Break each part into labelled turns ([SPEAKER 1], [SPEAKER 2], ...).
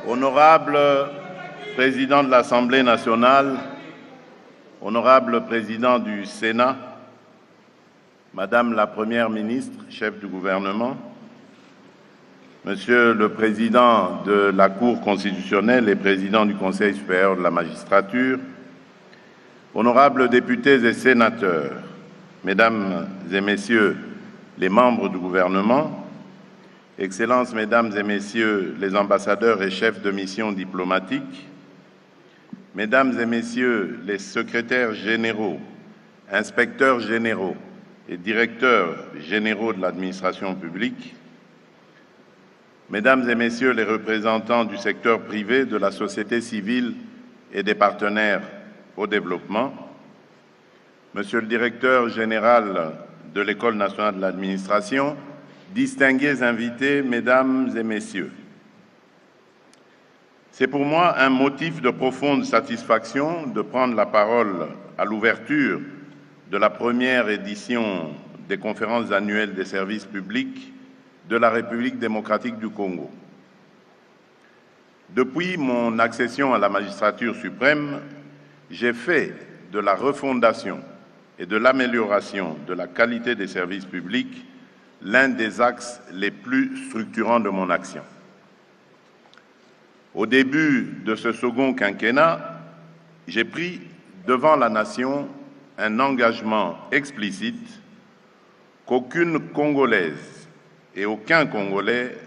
[SPEAKER 1] Honorable Président de l'Assemblée nationale, Honorable Président du Sénat, Madame la Première ministre, chef du gouvernement, Monsieur le Président de la Cour constitutionnelle et Président du Conseil supérieur de la magistrature, honorables députés et sénateurs, Mesdames et Messieurs les membres du gouvernement, Excellences, Mesdames et Messieurs les ambassadeurs et chefs de mission diplomatiques, Mesdames et Messieurs les secrétaires généraux, inspecteurs généraux et directeurs généraux de l'administration publique, Mesdames et Messieurs les représentants du secteur privé, de la société civile et des partenaires au développement, Monsieur le directeur général de l'École nationale de l'administration, distingués invités, Mesdames et Messieurs, c'est pour moi un motif de profonde satisfaction de prendre la parole à l'ouverture de la première édition des conférences annuelles des services publics de la République démocratique du Congo. Depuis mon accession à la magistrature suprême, j'ai fait de la refondation et de l'amélioration de la qualité des services publics l'un des axes les plus structurants de mon action. Au début de ce second quinquennat, j'ai pris devant la nation un engagement explicite qu'aucune Congolaise et aucun Congolais,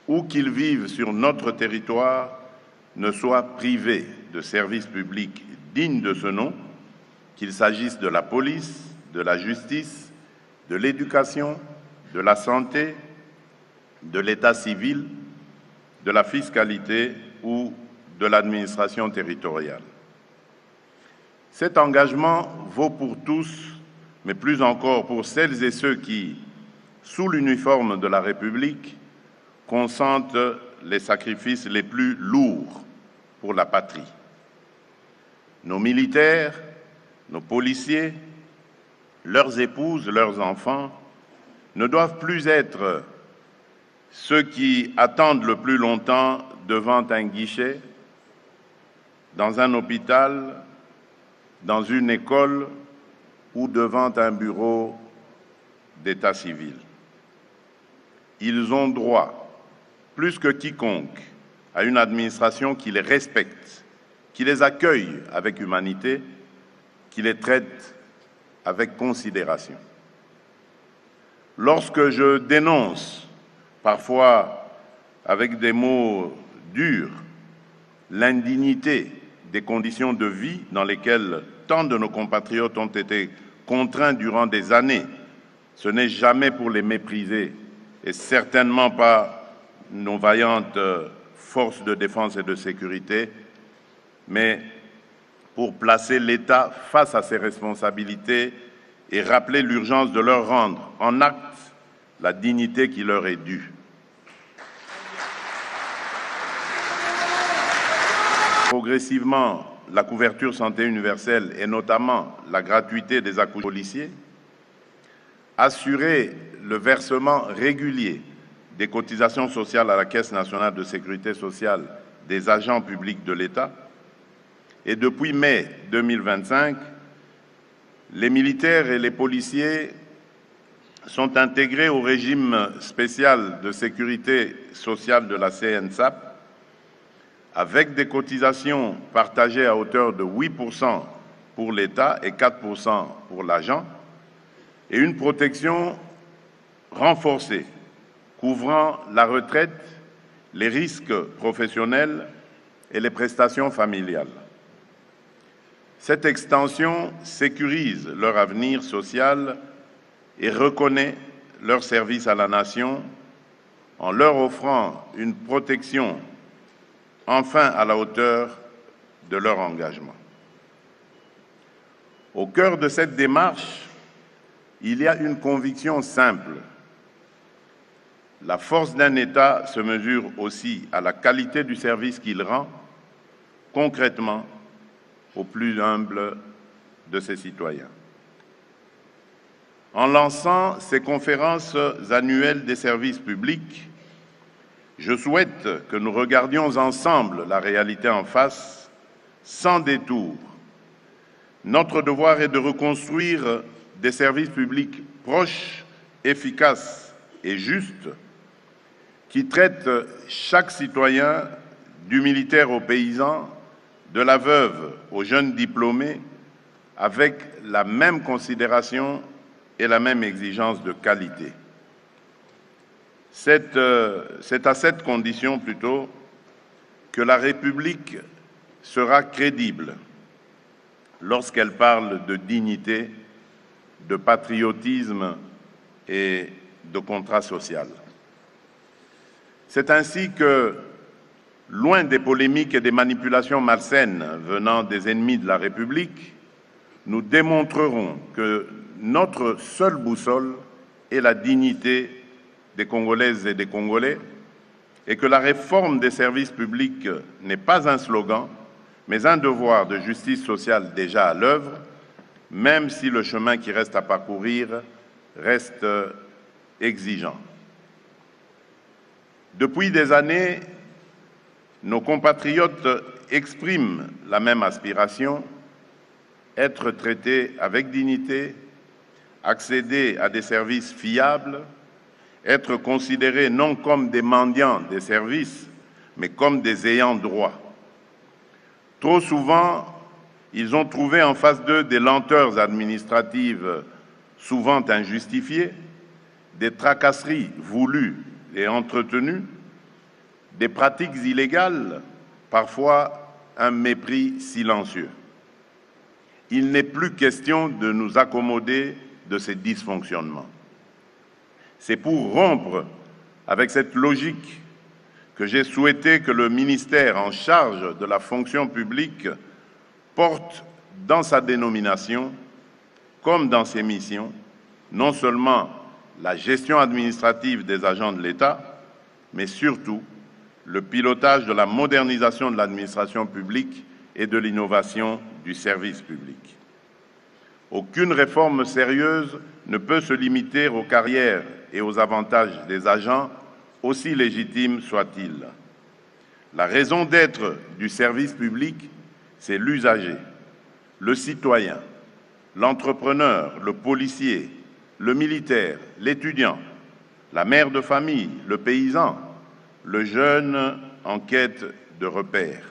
[SPEAKER 1] où qu'ils vivent sur notre territoire, ne soit privé de services publics dignes de ce nom, qu'il s'agisse de la police, de la justice, de l'éducation, de la santé, de l'état civil, de la fiscalité ou de l'administration territoriale. Cet engagement vaut pour tous, mais plus encore pour celles et ceux qui, sous l'uniforme de la République, consentent les sacrifices les plus lourds pour la patrie. Nos militaires, nos policiers, leurs épouses, leurs enfants, ne doivent plus être ceux qui attendent le plus longtemps devant un guichet, dans un hôpital, dans une école ou devant un bureau d'état civil. Ils ont droit, plus que quiconque, à une administration qui les respecte, qui les accueille avec humanité, qui les traite avec considération. Lorsque je dénonce, parfois avec des mots durs, l'indignité des conditions de vie dans lesquelles tant de nos compatriotes ont été contraints durant des années, ce n'est jamais pour les mépriser et certainement pas nos vaillantes forces de défense et de sécurité, mais pour placer l'État face à ses responsabilités et rappeler l'urgence de leur rendre en acte la dignité qui leur est due. Progressivement, la couverture santé universelle et notamment la gratuité des accouchements policiers, assurer le versement régulier des cotisations sociales à la Caisse nationale de sécurité sociale des agents publics de l'État, et depuis mai 2025, les militaires et les policiers sont intégrés au régime spécial de sécurité sociale de la CNSAP, avec des cotisations partagées à hauteur de 8% pour l'État et 4% pour l'agent, et une protection renforcée couvrant la retraite, les risques professionnels et les prestations familiales. Cette extension sécurise leur avenir social et reconnaît leur service à la nation en leur offrant une protection enfin à la hauteur de leur engagement. Au cœur de cette démarche, il y a une conviction simple. La force d'un État se mesure aussi à la qualité du service qu'il rend, concrètement, aux plus humbles de ses citoyens. En lançant ces conférences annuelles des services publics, Je souhaite que nous regardions ensemble la réalité en face, sans détour. Notre devoir est de reconstruire des services publics proches, efficaces et justes, qui traitent chaque citoyen, du militaire au paysan, de la veuve au jeune diplômé, avec la même considération et la même exigence de qualité. C'est à cette condition plutôt que la République sera crédible lorsqu'elle parle de dignité, de patriotisme et de contrat social. C'est ainsi que, loin des polémiques et des manipulations malsaines venant des ennemis de la République, nous démontrerons que notre seule boussole est la dignité des Congolaises et des Congolais, et que la réforme des services publics n'est pas un slogan, mais un devoir de justice sociale déjà à l'œuvre, même si le chemin qui reste à parcourir reste exigeant. Depuis des années, nos compatriotes expriment la même aspiration, être traités avec dignité, accéder à des services fiables, être considérés non comme des mendiants des services, mais comme des ayants droit. Trop souvent, ils ont trouvé en face d'eux des lenteurs administratives souvent injustifiées, des tracasseries voulues et entretenues, des pratiques illégales, parfois un mépris silencieux. Il n'est plus question de nous accommoder de ces dysfonctionnements. C'est pour rompre avec cette logique que j'ai souhaité que le ministère en charge de la fonction publique porte dans sa dénomination, comme dans ses missions, non seulement la gestion administrative des agents de l'État, mais surtout le pilotage de la modernisation de l'administration publique et de l'innovation du service public. Aucune réforme sérieuse ne peut se limiter aux carrières et aux avantages des agents, aussi légitimes soient-ils. La raison d'être du service public, c'est l'usager, le citoyen, l'entrepreneur, le policier, le militaire, l'étudiant, la mère de famille, le paysan, le jeune en quête de repères.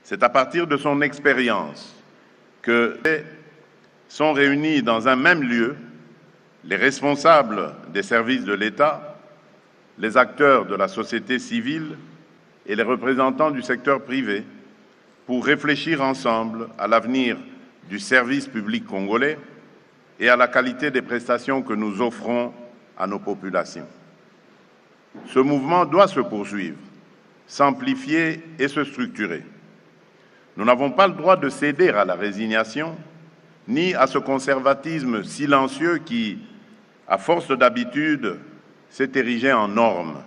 [SPEAKER 1] C'est à partir de son expérience que sont réunis dans un même lieu les responsables des services de l'État, les acteurs de la société civile et les représentants du secteur privé pour réfléchir ensemble à l'avenir du service public congolais et à la qualité des prestations que nous offrons à nos populations. Ce mouvement doit se poursuivre, s'amplifier et se structurer. Nous n'avons pas le droit de céder à la résignation, ni à ce conservatisme silencieux qui, à force d'habitude, s'est érigé en norme.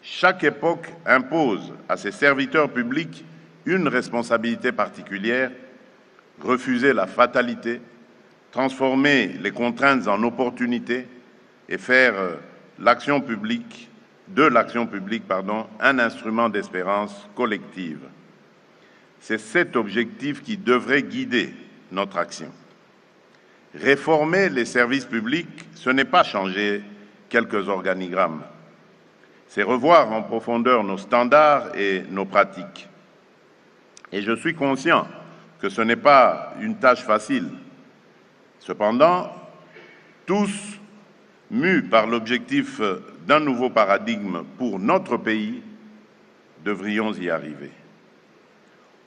[SPEAKER 1] Chaque époque impose à ses serviteurs publics une responsabilité particulière, refuser la fatalité, transformer les contraintes en opportunités et faire de l'action publique, un instrument d'espérance collective. C'est cet objectif qui devrait guider notre action. Réformer les services publics, ce n'est pas changer quelques organigrammes, c'est revoir en profondeur nos standards et nos pratiques. Et je suis conscient que ce n'est pas une tâche facile. Cependant, tous mus par l'objectif d'un nouveau paradigme pour notre pays, devrions y arriver.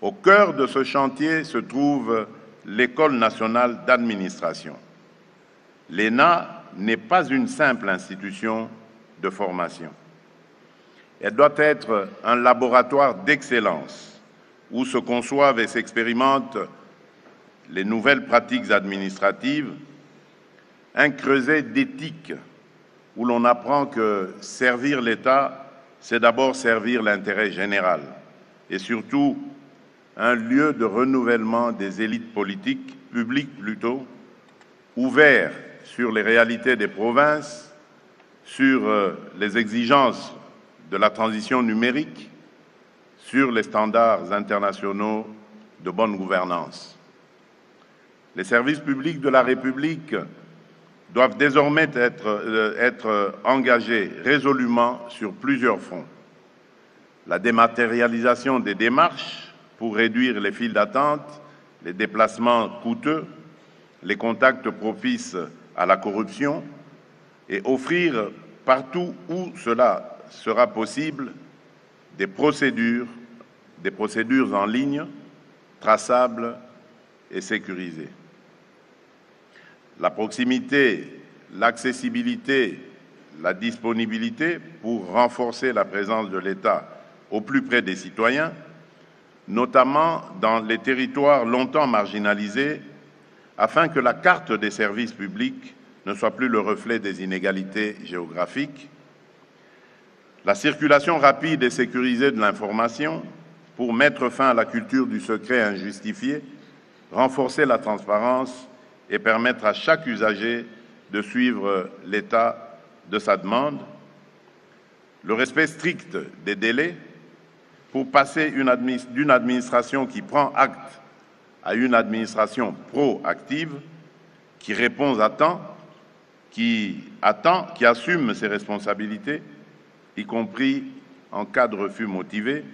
[SPEAKER 1] Au cœur de ce chantier se trouve l'École nationale d'administration. L'ENA n'est pas une simple institution de formation. Elle doit être un laboratoire d'excellence où se conçoivent et s'expérimentent les nouvelles pratiques administratives, un creuset d'éthique où l'on apprend que servir l'État, c'est d'abord servir l'intérêt général et surtout un lieu de renouvellement des élites publiques plutôt, ouvert sur les réalités des provinces, sur les exigences de la transition numérique sur les standards internationaux de bonne gouvernance. Les services publics de la République doivent désormais être engagés résolument sur plusieurs fronts. La dématérialisation des démarches pour réduire les files d'attente, les déplacements coûteux, les contacts propices à la corruption et offrir partout où cela sera possible des procédures en ligne, traçables et sécurisées. La proximité, l'accessibilité, la disponibilité pour renforcer la présence de l'État au plus près des citoyens, notamment dans les territoires longtemps marginalisés, afin que la carte des services publics ne soit plus le reflet des inégalités géographiques. La circulation rapide et sécurisée de l'information pour mettre fin à la culture du secret injustifié, renforcer la transparence et permettre à chaque usager de suivre l'état de sa demande. Le respect strict des délais pour passer d'une administration qui prend acte à une administration proactive, qui répond à temps, qui assume ses responsabilités, y compris en cas de refus motivé.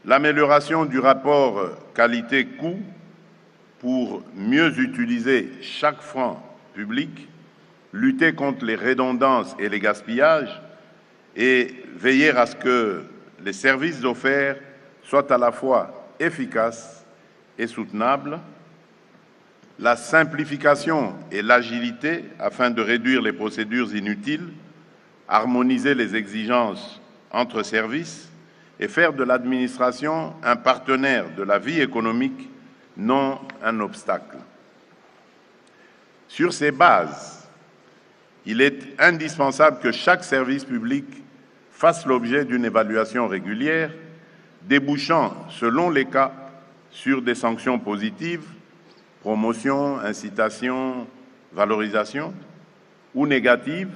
[SPEAKER 1] L'amélioration du rapport qualité-coût pour mieux utiliser chaque franc public, lutter contre les redondances et les gaspillages et veiller à ce que les services offerts soient à la fois efficaces et soutenables, la simplification et l'agilité afin de réduire les procédures inutiles, harmoniser les exigences entre services et faire de l'administration un partenaire de la vie économique, non un obstacle. Sur ces bases, il est indispensable que chaque service public fasse l'objet d'une évaluation régulière, débouchant, selon les cas, sur des sanctions positives, promotion, incitation, valorisation, ou négatives,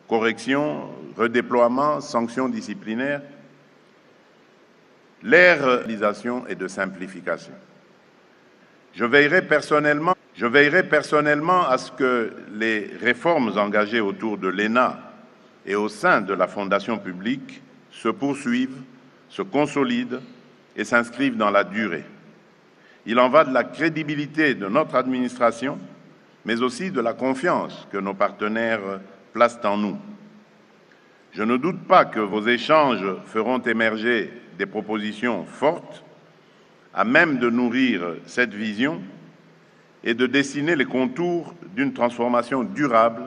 [SPEAKER 1] correction, redéploiement, sanctions disciplinaires, l'ère de réalisation et de simplification. Je veillerai personnellement à ce que les réformes engagées autour de l'ENA et au sein de la fonction publique se poursuivent, se consolident et s'inscrivent dans la durée. Il en va de la crédibilité de notre administration, mais aussi de la confiance que nos partenaires placent en nous. Je ne doute pas que vos échanges feront émerger des propositions fortes, à même de nourrir cette vision et de dessiner les contours d'une transformation durable,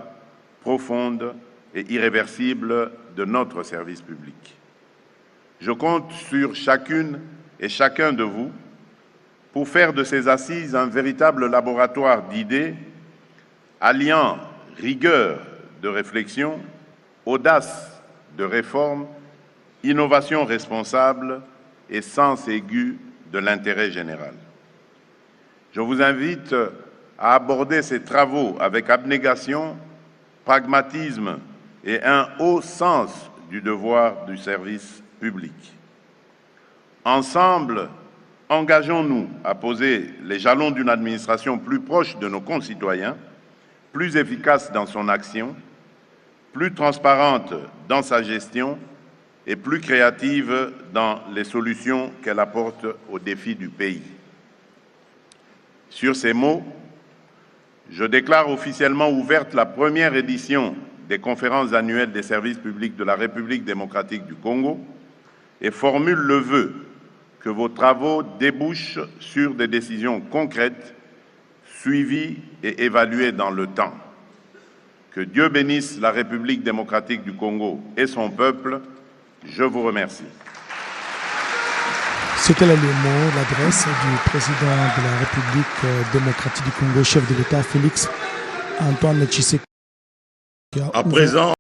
[SPEAKER 1] profonde et irréversible de notre service public. Je compte sur chacune et chacun de vous pour faire de ces assises un véritable laboratoire d'idées, alliant rigueur de réflexion, audace de réforme, innovation responsable et sens aigu de l'intérêt général. Je vous invite à aborder ces travaux avec abnégation, pragmatisme et un haut sens du devoir du service public. Ensemble, engageons-nous à poser les jalons d'une administration plus proche de nos concitoyens, plus efficace dans son action, plus transparente dans sa gestion et plus créative dans les solutions qu'elle apporte aux défis du pays. Sur ces mots, je déclare officiellement ouverte la première édition des conférences annuelles des services publics de la République démocratique du Congo et formule le vœu que vos travaux débouchent sur des décisions concrètes, suivies et évaluées dans le temps. Que Dieu bénisse la République démocratique du Congo et son peuple. Je vous remercie.
[SPEAKER 2] C'était là le mot, l'adresse du président de la République démocratique du Congo, chef de l'État Félix Antoine Tshisekedi.
[SPEAKER 3] À présent,